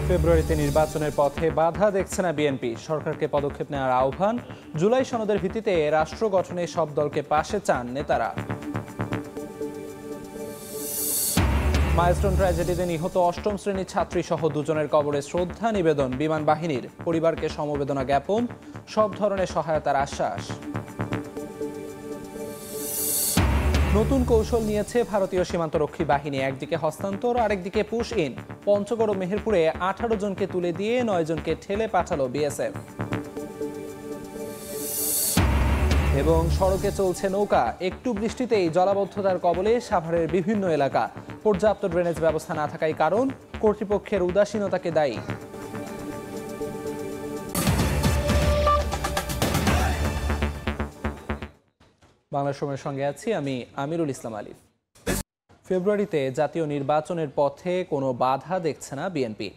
ফেব্রুয়ারিতে নির্বাচনের পথে বাধা দেখছে না বিএনপি। সরকারকে পদক্ষেপ নেওয়ার আহ্বান। জুলাই সনদের ভিত্তিতে রাষ্ট্র গঠনে সব দলকে পাশে চান নেতারা। মাইলস্টোন ট্র্যাজেডিতে নিহত অষ্টম শ্রেণীর ছাত্রী সহ দুজনের কবরে শ্রদ্ধা নিবেদন বিমান বাহিনীর। পরিবারকে সমবেদনা জ্ঞাপন, সব ধরনের সহায়তার আশ্বাস। নতুন কৌশল নিয়েছে ভারতীয় সীমান্তরক্ষী বাহিনী। একদিকে হস্তান্তর, আরেকদিকে পুশ ইন। পঞ্চগড় ও মেহেরপুরে 18 জনকে তুলে দিয়ে 9 জনকে ঠেলে পাঠালো বিএসএফ। এবং সড়কে চলছে নৌকা। একটু বৃষ্টিতেই জলাবদ্ধতার কবলে সাভারের বিভিন্ন এলাকা। পর্যাপ্ত ড্রেনেজ ব্যবস্থা না থাকাই কারণ, কর্তৃপক্ষের উদাসীনতাকে দায়ী। বাংলা সময়ের সঙ্গে আছি আমি আমিরুল ইসলাম আলিফ। ফেব্রুয়ারিতে জাতীয় নির্বাচনের পথে কোনো বাধা দেখছে না বিএনপি।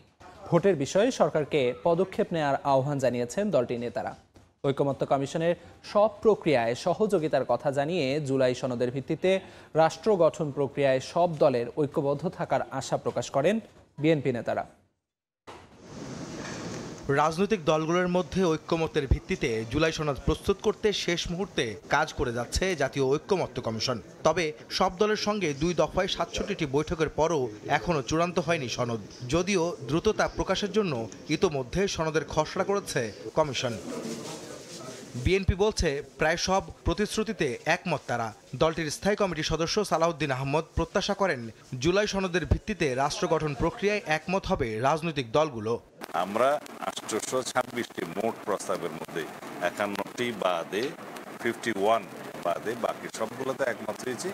ভোটের বিষয়ে সরকারকে পদক্ষেপ নেওয়ার আহ্বান জানিয়েছেন দলটির নেতারা। ঐকমত্য কমিশনের সব প্রক্রিয়ায় সহযোগিতার কথা জানিয়ে জুলাই সনদের ভিত্তিতে রাষ্ট্র গঠন প্রক্রিয়ায় সব দলের ঐক্যবদ্ধ থাকার আশা প্রকাশ করেন বিএনপি নেতারা। রাজনৈতিক দলগুলোর মধ্যে ঐক্যমত্যের ভিত্তিতে জুলাই সনদ প্রস্তুত করতে শেষ মুহূর্তে কাজ করে যাচ্ছে জাতীয় ঐক্যমত্য কমিশন। তবে সব দলের সঙ্গে 2 দফায় 67টি বৈঠকের পরও এখনও চূড়ান্ত হয়নি সনদ। যদিও দ্রুততা প্রকাশের জন্য ইতোমধ্যে সনদের খসড়া করেছে কমিশন। বিএনপি বলছে প্রায় সব প্রতিশ্রুতিতে একমত তারা। দলটির স্থায়ী কমিটির সদস্য সালাউদ্দিন আহমদ প্রত্যাশা করেন জুলাই সনদের ভিত্তিতে রাষ্ট্র গঠন প্রক্রিয়ায় একমত হবে রাজনৈতিক দলগুলো। আমরা 826টি মোট প্রস্তাবের মধ্যে 51টি বাদে 51 বাদে বাকি সবগুলোতে একমত হয়েছি।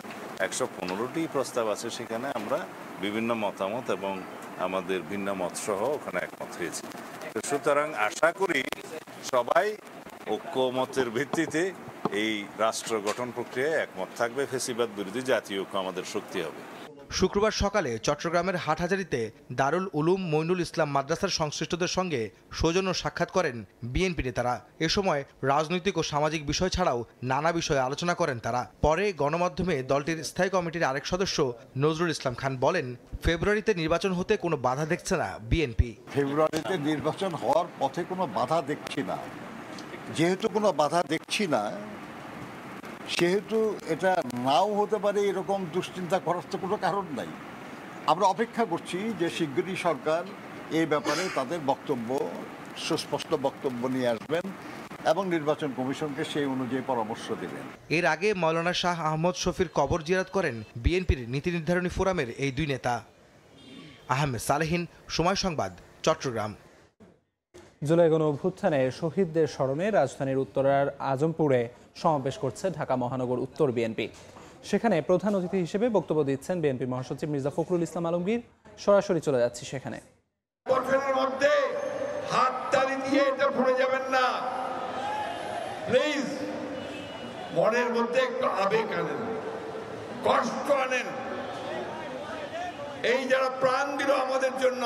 115টি প্রস্তাব আছে, সেখানে আমরা বিভিন্ন মতামত এবং আমাদের ভিন্ন মত সহ ওখানে একমত হয়েছি। তো সুতরাং আশা করি সবাই ঐক্যমতের ভিত্তিতে এই রাষ্ট্র গঠন প্রক্রিয়ায় একমত থাকবে। ফ্যাসিবাদ বিরোধী জাতীয় ঐক্য আমাদের শক্তি হবে। শুক্রবার সকালে চট্টগ্রামের হাটহাজারীতে দারুল উলুম মইনুল ইসলাম মাদ্রাসার সংশ্লিষ্টদের সঙ্গে সৌজন্য সাক্ষাৎ করেন বিএনপি নেতারা। এ সময় রাজনৈতিক ও সামাজিক বিষয় ছাড়াও নানা বিষয়ে আলোচনা করেন তারা। পরে গণমাধ্যমে দলটির স্থায়ী কমিটির আরেক সদস্য নজরুল ইসলাম খান বলেন, ফেব্রুয়ারিতে নির্বাচন হতে কোনো বাধা দেখছে না বিএনপি। ফেব্রুয়ারিতে নির্বাচন হওয়ার পথে কোনো বাধা দেখছি না। যেহেতু কোনো বাধা দেখছি না, সেহেতু এটা নাও হতে পারে এরকম দুশ্চিন্তা করার তো কোনো কারণ নাই। আমরা অপেক্ষা করছি যে শিগগিরই সরকার এই ব্যাপারে তাদের বক্তব্য, সুস্পষ্ট বক্তব্য নিয়ে আসবেন এবং নির্বাচন কমিশনকে সেই অনুযায়ী পরামর্শ দেবেন। এর আগে মাওলানা শাহ আহমদ শফির কবর জিয়ারত করেন বিএনপির নীতি নির্ধারণী ফোরামের এই 2 নেতা। আহমেদ সালেহীন, সময় সংবাদ, চট্টগ্রাম। জুলাই গণ অভ্যুত্থানে শহীদদের স্মরণে রাজধানীর উত্তরার আজমপুরে সমাবেশ করছে ঢাকা মহানগর উত্তর বিএনপি। সেখানে প্রধান অতিথি হিসেবে বক্তব্য দিচ্ছেন বিএনপি মহাসচিব মির্জা ফখরুল ইসলাম আলমগীর। সরাসরি চলে যাচ্ছি সেখানে। বছরের মধ্যে হাততালি দিয়ে এটা ভুলে যাবেন না প্লিজ। মনের মধ্যে একটু আবেগ আনেন, কষ্ট আনেন। এই যারা প্রাণ দিল আমাদের জন্য,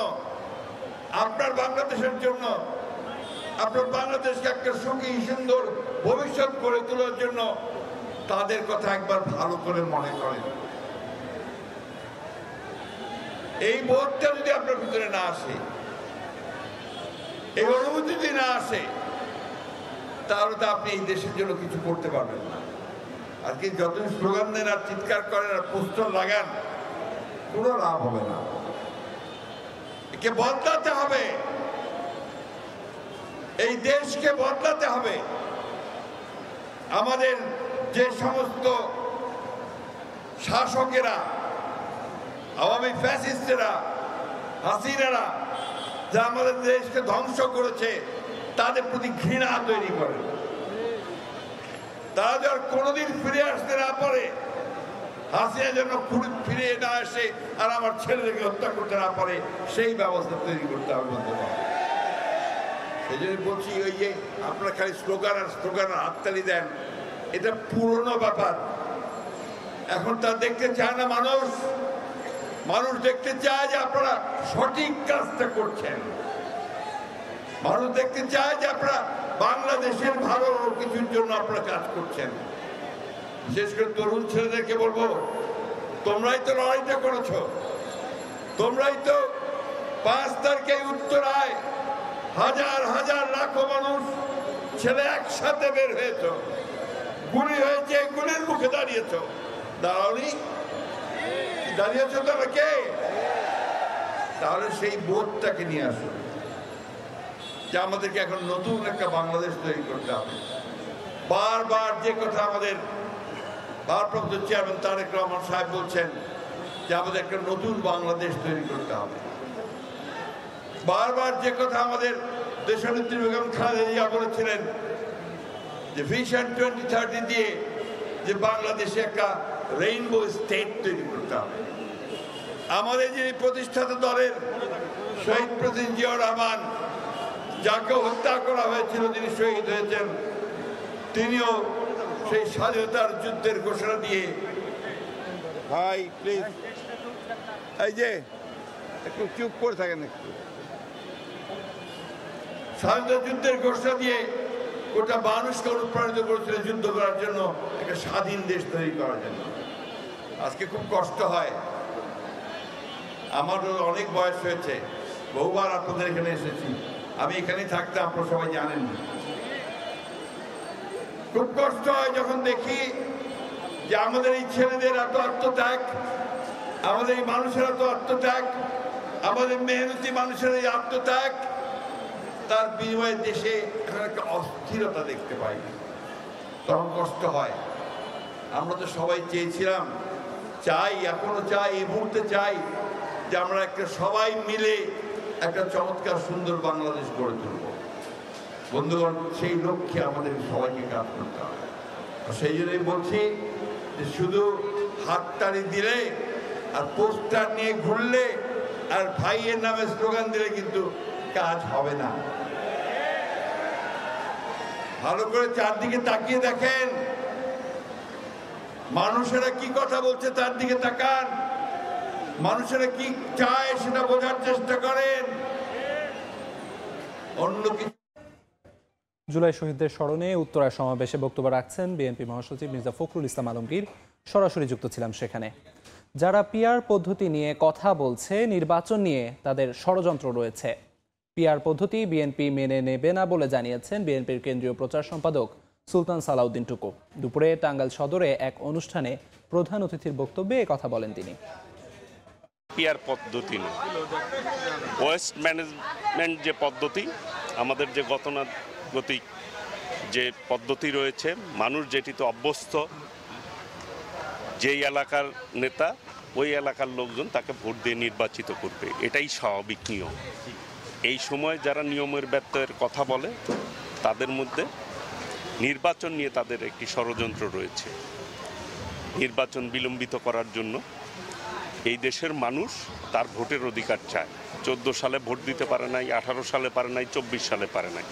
আপনার বাংলাদেশের জন্য, আপনার বাংলাদেশকে একটা সুখী সুন্দর ভবিষ্যৎ করে তোলার জন্য, তাদের কথা একবার ভালো করে মনে করেন। এই বোধটা যদি আপনার ভিতরে না আসে, এই অনুভূতি যদি না আসে, তাহলে তো আপনি এই দেশের জন্য কিছু করতে পারবেন না। আর কি যতদিন স্লোগান দেন আর চিৎকার করেন আর পোস্টার লাগান, কোনো লাভ হবে না। একে বদলাতে হবে, এই দেশকে বদলাতে হবে। আমাদের যে সমস্ত শাসকেরা, আওয়ামী ফ্যাসিস্টেরা, হাসিনারা, যা আমাদের দেশকে ধ্বংস করেছে, তাদের প্রতি ঘৃণা তৈরি করে। তারা যেন কোনোদিন ফিরে আসতে না পারে, হাসিনা যেন ফিরে না আসে আর আমার ছেলেদেরকে হত্যা করতে না পারে, সেই ব্যবস্থা তৈরি করতে হবে। সেই জন্য বলছি, ওই যে আপনারা খালি স্লোগান আর হাততালি দেন, এটা পুরনো ব্যাপার। এখন তা দেখতে চায় না মানুষ। মানুষ দেখতে চায় যে আপনারা সঠিক কাজটা করছেন। মানুষ দেখতে চায় যে আপনারা বাংলাদেশের ভালো কিছুর জন্য আপনারা কাজ করছেন। বিশেষ করে তরুণ ছেলেদেরকে বলবো, তোমরাই তো লড়াইটা করেছো, তোমরাই তো 5 তারিখে উত্তর হাজার হাজার লাখো মানুষ ছেলে একসাথে বের হয়েছ, গুলি হয়েছে, গুলির মুখে দাঁড়িয়েছ, দাঁড়াওনি? দাঁড়িয়েছ তোমরা কে? তাহলে সেই বোধটাকে নিয়ে আসো যে আমাদেরকে এখন নতুন একটা বাংলাদেশ তৈরি করতে হবে। বারবার যে কথা আমাদের ভারপ্রাপ্ত চেয়ারম্যান তারেক রহমান সাহেব বলছেন যে আমাদের একটা নতুন বাংলাদেশ তৈরি করতে হবে। বারবার যে কথা আমাদের দেশনেত্রী বেগম খালেদা জিয়া বলেছিলেন যে ভিশন 2030 দিয়ে যে বাংলাদেশে একটা রেইনবো স্টেট তৈরি করতে হবে। আমাদের যিনি প্রতিষ্ঠাতা দলের শহীদ প্রেসিডেন্ট জিয়াউর রহমান, যাকে হত্যা করা হয়েছিল, যিনি শহীদ হয়েছেন, তিনিও সেই স্বাধীনতার যুদ্ধের ঘোষণা দিয়ে, ভাই প্লিজ এই যে একটু চুপ করে থাকেন, একটু স্বাধীনতা যুদ্ধের ঘোষণা দিয়ে গোটা মানুষকে অনুপ্রাণিত করেছিল যুদ্ধ করার জন্য, একটা স্বাধীন দেশ তৈরি করার জন্য। আজকে খুব কষ্ট হয়, আমার অনেক বয়স হয়েছে, বহুবার আপনাদের এখানে এসেছি, আমি এখানেই থাকতে আপনারা সবাই জানেন। খুব কষ্ট হয় যখন দেখি যে আমাদের এই ছেলেদের এত আত্মত্যাগ, আমাদের এই মানুষের এত আত্মত্যাগ, আমাদের মেহনতি মানুষের এই আত্মত্যাগ, তার বিনিময়ে দেশে এখন একটা অস্থিরতা দেখতে পাই, তখন কষ্ট হয়। আমরা তো সবাই চেয়েছিলাম, চাই, এখনো চাই, এই মুহূর্তে চাই যে আমরা একটা সবাই মিলে একটা চমৎকার সুন্দর বাংলাদেশ গড়ে তুলব। বন্ধুগণ, সেই লক্ষ্যে আমাদের সবাইকে কাজ করতে হবে। সেই জন্যই বলছি যে শুধু হাততালি দিলে আর পোস্টার নিয়ে ঘুরলে আর ভাইয়ের নামে স্লোগান দিলে কিন্তু কাজ হবে না। ভালো করে চারদিকে তাকিয়ে দেখেন, মানুষেরা কি কথা বলছে তার দিকে তাকান, মানুষেরা কি চায় সেটা বোঝার চেষ্টা করেন। অন্য কিছু। জুলাই শহীদদের স্মরণে উত্তরায় সমাবেশে বক্তব্য রাখছেন বিএনপি মহাসচিব মির্জা ফখরুল ইসলাম আলমগীর। সরাসরি যুক্ত ছিলাম সেখানে। যারা পিআর পদ্ধতি নিয়ে কথা বলছে, নির্বাচন নিয়ে তাদের ষড়যন্ত্র রয়েছে। পিআর পদ্ধতি বিএনপি মেনে নেবে না বলে জানিয়েছেন বিএনপির কেন্দ্রীয় প্রচার সম্পাদক সুলতান সালাউদ্দিন টুকু। দুপুরে টাঙ্গাইল সদরে এক অনুষ্ঠানে প্রধান অতিথির বক্তব্যে কথা বলেন তিনি। পিআর পদ্ধতি না, ওয়েস্ট ম্যানেজমেন্ট যে পদ্ধতি, আমাদের যে গতানুগতিক যে পদ্ধতি রয়েছে, মানুষ যেটিতে অভ্যস্ত, যেই এলাকার নেতা ওই এলাকার লোকজন তাকে ভোট দিয়ে নির্বাচিত করবে, এটাই স্বাভাবিক নিয়ম। এই সময় যারা নিয়মের ব্যত্যয়ের কথা বলে, তাদের মধ্যে নির্বাচন নিয়ে তাদের একটি ষড়যন্ত্র রয়েছে। নির্বাচন বিলম্বিত করার জন্য এই দেশের মানুষ তার ভোটের অধিকার চায়। 14 সালে ভোট দিতে পারে নাই, 18 সালে পারে নাই, 24 সালে পারে নাই।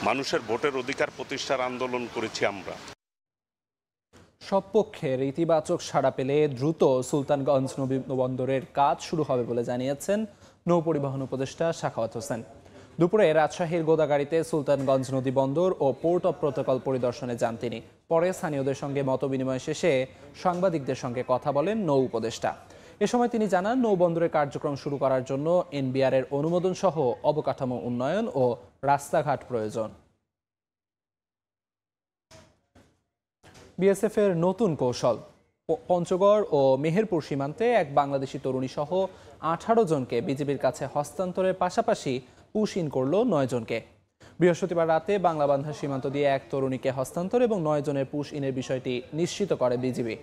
মানুষের ভোটের অধিকার প্রতিষ্ঠার আন্দোলন করেছি আমরা। সব পক্ষের ইতিবাচক সাড়া পেলে দ্রুত সুলতানগঞ্জ নৌবন্দরের কাজ শুরু হবে বলে জানিয়েছেন নৌ পরিবহন উপদেষ্টা সাখাওয়াত হোসেন। দুপুরে রাজশাহীর গোদাগাড়িতে সুলতানগঞ্জ নদী বন্দর ও পোর্ট অব প্রোটোকল পরিদর্শনে যান তিনি। পরে স্থানীয়দের সঙ্গে মতবিনিময় শেষে সাংবাদিকদের সঙ্গে কথা বলেন নৌ উপদেষ্টা। এ সময় তিনি জানান, নৌবন্দরের কার্যক্রম শুরু করার জন্য এনবিআর এর অনুমোদন সহ অবকাঠামো উন্নয়ন ও রাস্তাঘাট প্রয়োজন। বিএসএফ এর নতুন কৌশল। পঞ্চগড় ও মেহেরপুর সীমান্তে এক বাংলাদেশি তরুণী সহ 18 জনকে বিজিবির কাছে হস্তান্তরের পাশাপাশি পুশ ইন করল 9 জনকে। বৃহস্পতিবার রাতে বাংলাবান্ধা সীমান্ত দিয়ে এক তরুণীকে হস্তান্তর এবং 9 জনের পুশ ইনের বিষয়টি নিশ্চিত করে বিজিবি।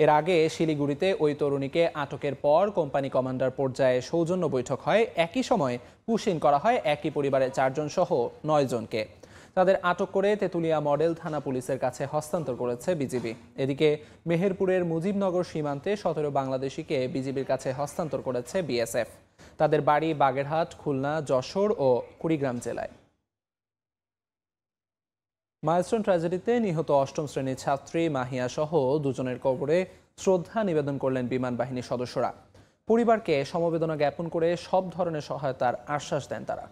এর আগে শিলিগুড়িতে ওই তরুণীকে আটকের পর কোম্পানি কমান্ডার পর্যায়ে সৌজন্য বৈঠক হয়। একই সময় পুশ ইন করা হয় একই পরিবারের 4 জন সহ 9 জনকে। তাদের আটক করে তেঁতুলিয়া মডেল থানা পুলিশের কাছে হস্তান্তর করেছে বিজিবি। এদিকে মেহেরপুরের মুজিবনগর সীমান্তে 17 বাংলাদেশিকে বিজিবির কাছে হস্তান্তর করেছে বিএসএফ। তাদের বাড়ি বাগেরহাট, খুলনা, যশোর ও কুড়িগ্রাম জেলায়। মাইলস্টোন ট্র্যাজেডিতে নিহত 8ম শ্রেণীর ছাত্রী মাহিয়া সহ 2 জনের কবরে শ্রদ্ধা নিবেদন করলেন বিমান বাহিনীর সদস্যরা। পরিবারকে সমবেদনা জ্ঞাপন করে সব ধরনের সহায়তার আশ্বাস দেন তারা।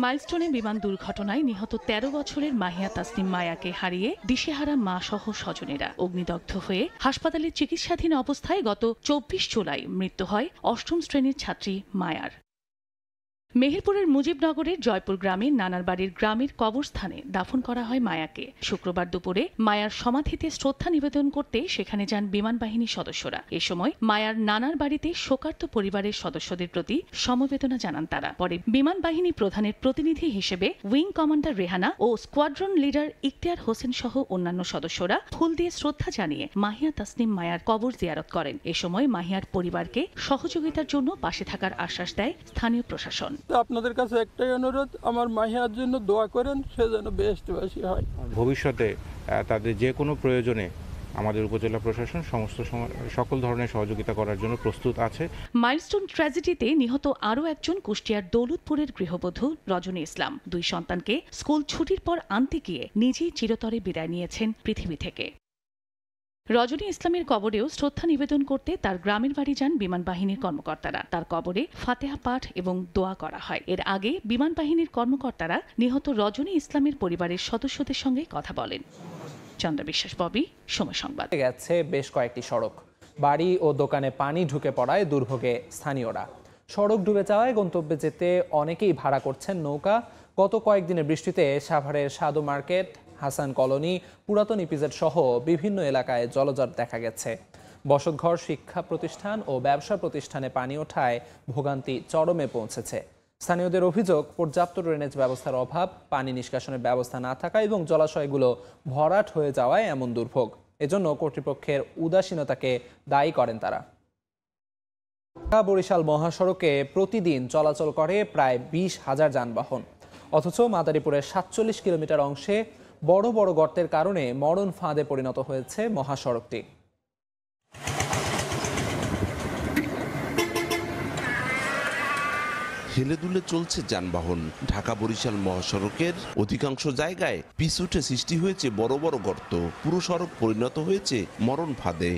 মাইলস্টোনে বিমান দুর্ঘটনায় নিহত 13 বছরের মাহিয়া তাসনিম মায়াকে হারিয়ে দিশেহারা মা সহ স্বজনেরা অগ্নিদগ্ধ হয়ে হাসপাতালে চিকিৎসাধীন অবস্থায় গত 24 জুলাই মৃত্যু হয় 8ম শ্রেণীর ছাত্রী মায়ার। মেহেরপুরের মুজিবনগরের জয়পুর গ্রামের নানার বাড়ির গ্রামের কবরস্থানে দাফন করা হয় মায়াকে। শুক্রবার দুপুরে মায়ার সমাধিতে শ্রদ্ধা নিবেদন করতে সেখানে যান বিমান বাহিনীর সদস্যরা। এ সময় মায়ার নানার বাড়িতে শোকার্ত পরিবারের সদস্যদের প্রতি সমবেদনা জানান তারা। পরে বিমান বাহিনী প্রধানের প্রতিনিধি হিসেবে উইং কমান্ডার রেহানা ও স্কোয়াড্রন লিডার ইখতিয়ার হোসেন সহ অন্যান্য সদস্যরা ফুল দিয়ে শ্রদ্ধা জানিয়ে মাহিয়া তাসনিম মায়ার কবর জিয়ারত করেন। এ সময় মাহিয়ার পরিবারকে সহযোগিতার জন্য পাশে থাকার আশ্বাস দেয় স্থানীয় প্রশাসন। আপনাদের কাছে একটাই অনুরোধ, আমার মাহিয়ার জন্য দোয়া করেন, সে যেন বেহেশতবাসী হয়। ভবিষ্যতে তাদের যে কোনো প্রয়োজনে আমাদের উপজেলা প্রশাসন সকল ধরনের সহযোগিতা করার জন্য প্রস্তুত আছে। মাইলস্টোন ট্র্যাজেডিতে নিহত আরও একজন কুষ্টিয়ার দৌলতপুরের গৃহবধূ রজনী ইসলাম। 2 সন্তানকে স্কুল ছুটির পর আনতে গিয়ে নিজেই চিরতরে বিদায় নিয়েছেন পৃথিবী থেকে। রজনী ইসলামের কবরেও শ্রদ্ধা নিবেদন করতে তার গ্রামের বাড়ি যান বিমান বাহিনীর কর্মকর্তারা। তার কবরে ফাতেহা পাঠ এবং দোয়া করা হয়। এর আগে বিমান বাহিনীর কর্মকর্তারা নিহত রজনী ইসলামের পরিবারের সদস্যদের সঙ্গে কথা বলেন। চন্দ্র বিশ্বাস, ববি, সময় সংবাদ। গেছে বেশ কয়েকটি সড়ক, বাড়ি ও দোকানে পানি ঢুকে পড়ায় দুর্ভোগে স্থানীয়রা। সড়ক ডুবে যাওয়ায় গন্তব্যে যেতে অনেকেই ভাড়া করছেন নৌকা। গত কয়েকদিনের বৃষ্টিতে সাভারের সাধু মার্কেট, হাসান কলোনি, পুরাতন ইপিজেড সহ বিভিন্ন এলাকায় জলজট দেখা গেছে। বসতঘর, শিক্ষা প্রতিষ্ঠান ও ব্যবসা প্রতিষ্ঠানে পানি ওঠায় ভোগান্তি চরমে পৌঁছেছে। স্থানীয়দের অভিযোগ, পর্যাপ্ত ড্রেনেজ ব্যবস্থার অভাব, পানি নিষ্কাশনের ব্যবস্থা না থাকা এবং জলাশয়গুলো ভরাট হয়ে যাওয়ায় এমন দুর্ভোগ। এজন্য কর্তৃপক্ষের উদাসীনতাকে দায়ী করেন তারা। ঢাকা-বরিশাল মহাসড়কে প্রতিদিন চলাচল করে প্রায় 20,000 যানবাহন, অথচ মাদারীপুরের 47 কিলোমিটার অংশে বড় বড় গর্তের কারণে মরণ ফাঁদে পরিণত হয়েছে মহাসড়কটি। হেলে দুলে চলছে যানবাহন। ঢাকা বরিশাল মহাসড়কের অধিকাংশ জায়গায় পিচ উঠে সৃষ্টি হয়েছে বড় বড় গর্ত। পুরো সড়ক পরিণত হয়েছে মরণ ফাঁদে।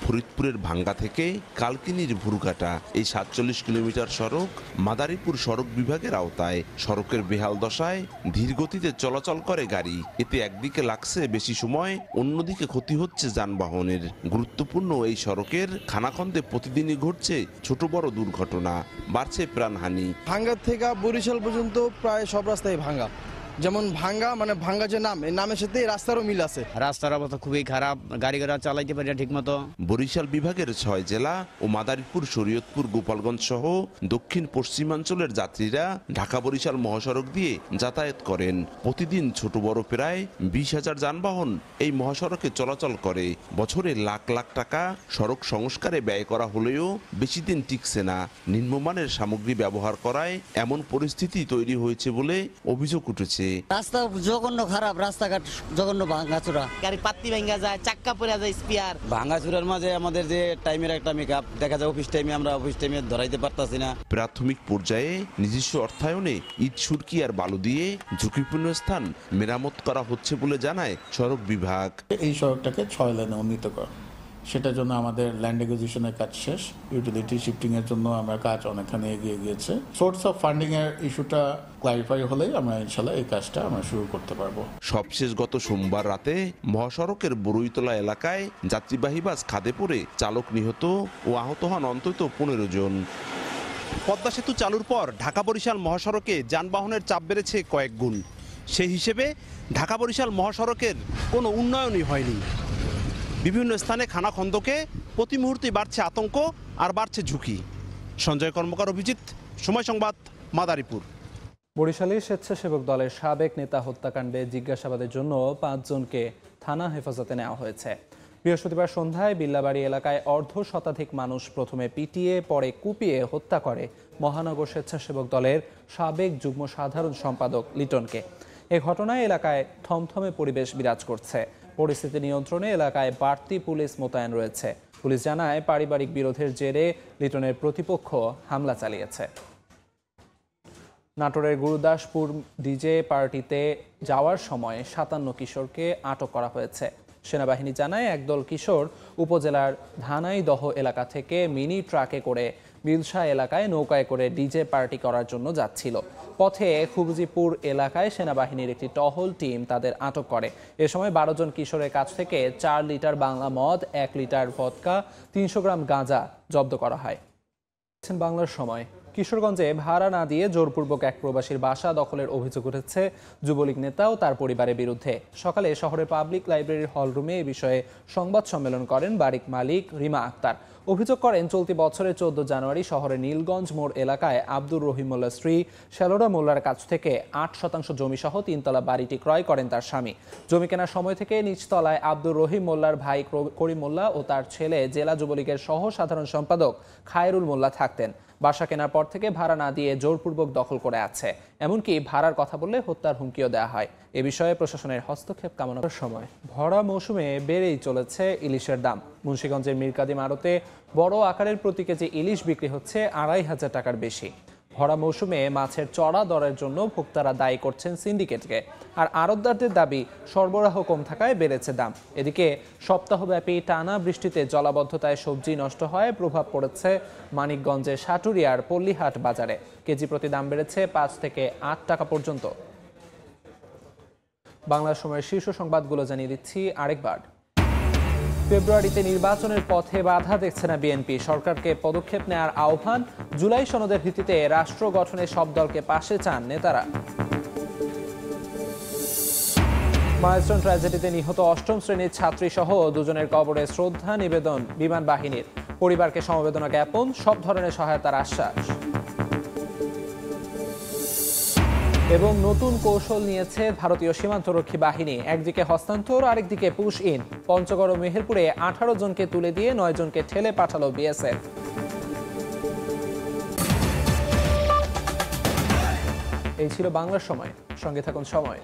ফরিদপুরের ভাঙ্গা থেকে কালকিনির ভুরুঘাটা এই 47 কিলোমিটার সড়ক মাদারীপুর সড়ক বিভাগের আওতায়। সড়কের বেহাল দশায় ধীর গতিতে চলাচল করে গাড়ি। এতে একদিকে লাগছে বেশি সময়, অন্যদিকে ক্ষতি হচ্ছে যানবাহনের। গুরুত্বপূর্ণ এই সড়কের খানাখন্দে প্রতিদিনই ঘটছে ছোট বড় দুর্ঘটনা, বাড়ছে প্রাণহানি। ভাঙ্গা থেকে বরিশাল পর্যন্ত প্রায় সব রাস্তায় ভাঙ্গা। যেমন ভাঙ্গা মানে ভাঙ্গা যে নাম, এই নামের সাথে রাস্তারও মিল আছে। রাস্তার অবস্থা খুবই খারাপ, গাড়ি ঘোড়া চালাইতে পারি না ঠিক মতো। বরিশাল বিভাগের 6 জেলা ও মাদারীপুর, শরীয়তপুর, গোপালগঞ্জ সহ দক্ষিণ পশ্চিমাঞ্চলের যাত্রীরা ঢাকা বরিশাল মহাসড়ক দিয়ে যাতায়াত করেন। প্রতিদিন ছোট বড় প্রায় 20,000 যানবাহন এই মহাসড়কে চলাচল করে। বছরে লাখ লাখ টাকা সড়ক সংস্কারে ব্যয় করা হলেও বেশি দিন টিকছে না। নিম্নমানের সামগ্রী ব্যবহার করায় এমন পরিস্থিতি তৈরি হয়েছে বলে অভিযোগ উঠেছে। রাস্তা জঘন্য খারাপ, রাস্তাঘাট জঘন্য ভাঙাচোরা, গাড়ি পাত্তি ভাঙা যায়, চাক্কা পড়ে যায়, স্পিয়ার ভাঙাচোরার মাঝে আমাদের যে টাইমের একটা মেকআপ দেখা যায়, অফিস টাইমে ধরাইতে পারতাছি না। প্রাথমিক পর্যায়ে নিজস্ব অর্থায়নে ইট, সুরকি আর বালু দিয়ে ঝুঁকিপূর্ণ স্থান মেরামত করা হচ্ছে বলে জানায় সড়ক বিভাগ। এই সড়কটাকে 6 লেনে উন্নীত করা, সেটার জন্য আমাদের ল্যান্ড একুইজিশনের কাজ শেষ। ইউটিলিটি শিফটিং এর জন্য আমরা কাজ অনেকখানি এগিয়ে গিয়েছে। সোর্স অফ ফান্ডিং এর ইস্যুটা ক্লারিফাই হলেই আমরা ইনশাল্লাহ এই কাজটা আমরা শুরু করতে পারবো। সবশেষ গত সোমবার রাতে মহাসড়কের বরুইতলা এলাকায় যাত্রীবাহী বাস খাদে পড়ে চালক নিহত ও আহত হন অন্তত 15 জন। পদ্মা সেতু চালুর পর ঢাকা বরিশাল মহাসড়কে যানবাহনের চাপ বেড়েছে কয়েক গুণ। সেই হিসেবে ঢাকা বরিশাল মহাসড়কের কোনো উন্নয়নই হয়নি। বিভিন্ন স্থানে খানাখন্দকে প্রতি মুহূর্তে বাড়ছে আতঙ্ক আর বাড়ছে ঝুঁকি। সঞ্জয় কর্মকার, অভিজিৎ, সময় সংবাদ, মাদারীপুর। বরিশালের স্বেচ্ছাসেবক দলের সাবেক নেতা হত্যাকাণ্ডে জিজ্ঞাসাবাদের জন্য 5 জনকে থানা হেফাজতে নেওয়া হয়েছে। বৃহস্পতিবার সন্ধ্যায় বিল্লাবাড়ি এলাকায় অর্ধশতাধিক মানুষ প্রথমে পিটিয়ে পরে কুপিয়ে হত্যা করে মহানগর স্বেচ্ছাসেবক দলের সাবেক যুগ্ম সাধারণ সম্পাদক লিটনকে। এ ঘটনায় এলাকায় থমথমে পরিবেশ বিরাজ করছে। পরিস্থিতি নিয়ন্ত্রণে এলাকায় বাড়তি পুলিশ মোতায়েন রয়েছে। পুলিশ জানায়, পারিবারিক বিরোধের জেরে লিটনের প্রতিপক্ষ হামলা চালিয়েছে। নাটোরের গুরুদাসপুর ডিজে পার্টিতে যাওয়ার সময় 57 কিশোরকে আটক করা হয়েছে। সেনাবাহিনী জানায়, একদল কিশোর উপজেলার ধানাইদহ এলাকা থেকে মিনি ট্রাকে করে বিলশা এলাকায় নৌকায় করে ডিজে পার্টি করার জন্য যাচ্ছিল। পথে খুবজিপুর এলাকায় সেনাবাহিনীর একটি টহল টিম তাদের আটক করে। এ সময় 12 জন কিশোরের কাছ থেকে 4 লিটার বাংলা মদ, 1 লিটার ভদকা, 300 গ্রাম গাঁজা জব্দ করা হয়। বাংলার সময়। কিশোরগঞ্জে ভাড়া না দিয়ে জোরপূর্বক এক প্রবাসীর বাসা দখলের অভিযোগ উঠেছে যুবলীগ নেতা ও তার পরিবারের বিরুদ্ধে। সকালে শহরের পাবলিক লাইব্রেরির হলরুমে এ বিষয়ে সংবাদ সম্মেলন করেন বাড়ির মালিক রিমা আক্তার। অভিযোগ করেন চলতি বছরের 14 জানুয়ারি শহরের নীলগঞ্জ মোড় এলাকায় আব্দুর রহিম মোল্লার স্ত্রী শ্যালোরা মোল্লার কাছ থেকে 8% জমিসহ 3তলা বাড়িটি ক্রয় করেন তার স্বামী। জমি কেনার সময় থেকে নিচতলায় আব্দুর রহিম মোল্লার ভাই করিম মোল্লা ও তার ছেলে জেলা যুবলীগের সহ সাধারণ সম্পাদক খায়রুল মোল্লা থাকতেন। বাসা কেনার পর থেকে ভাড়া না দিয়ে জোরপূর্বক দখল করে আছে, এমনকি ভাড়ার কথা বললে হত্যার হুমকিও দেওয়া হয়। এ বিষয়ে প্রশাসনের হস্তক্ষেপ কামনার সময়। ভরা মৌসুমে বেড়েই চলেছে ইলিশের দাম। মুন্সিগঞ্জের মীরকাদিম আড়তে বড় আকারের প্রতি কেজি ইলিশ বিক্রি হচ্ছে 2500 টাকার বেশি। ভরা মৌসুমে মাছের চড়া দরের জন্য ভোক্তারা দায়ী করছেন সিন্ডিকেটকে, আর আড়তদারদের দাবি সরবরাহ কম থাকায় বেড়েছে দাম। এদিকে সপ্তাহব্যাপী টানা বৃষ্টিতে জলাবদ্ধতায় সবজি নষ্ট হয় প্রভাব পড়েছে মানিকগঞ্জের সাটুরিয়ার পল্লীহাট বাজারে। কেজি প্রতি দাম বেড়েছে 5 থেকে 8 টাকা পর্যন্ত। বাংলা সময়ের শীর্ষ সংবাদগুলো জানিয়ে দিচ্ছি আরেকবার। ফেব্রুয়ারিতে নির্বাচনের পথে বাধা দেখছে না বিএনপি, সরকারকে পদক্ষেপ নেওয়ার আহ্বান। জুলাই সনদের ভিত্তিতে রাষ্ট্র গঠনে সব দলকে পাশে চান নেতারা। মাইলস্টোন ট্র্যাজেডিতে নিহত 8ম শ্রেণীর ছাত্রী সহ 2 জনের কবরে শ্রদ্ধা নিবেদন বিমান বাহিনীর। পরিবারকে সমবেদনা জ্ঞাপন, সব ধরনের সহায়তার আশ্বাস। এবং নতুন কৌশল নিয়েছে ভারতীয় সীমান্তরক্ষী বাহিনী। একদিকে হস্তান্তর, আরেকদিকে পুশ ইন। পঞ্চগড় ও মেহেরপুরে 18 জনকে তুলে দিয়ে 9 জনকে ঠেলে পাঠালো বিএসএফ। এই ছিল বাংলার সময়। সঙ্গে থাকুন সময়।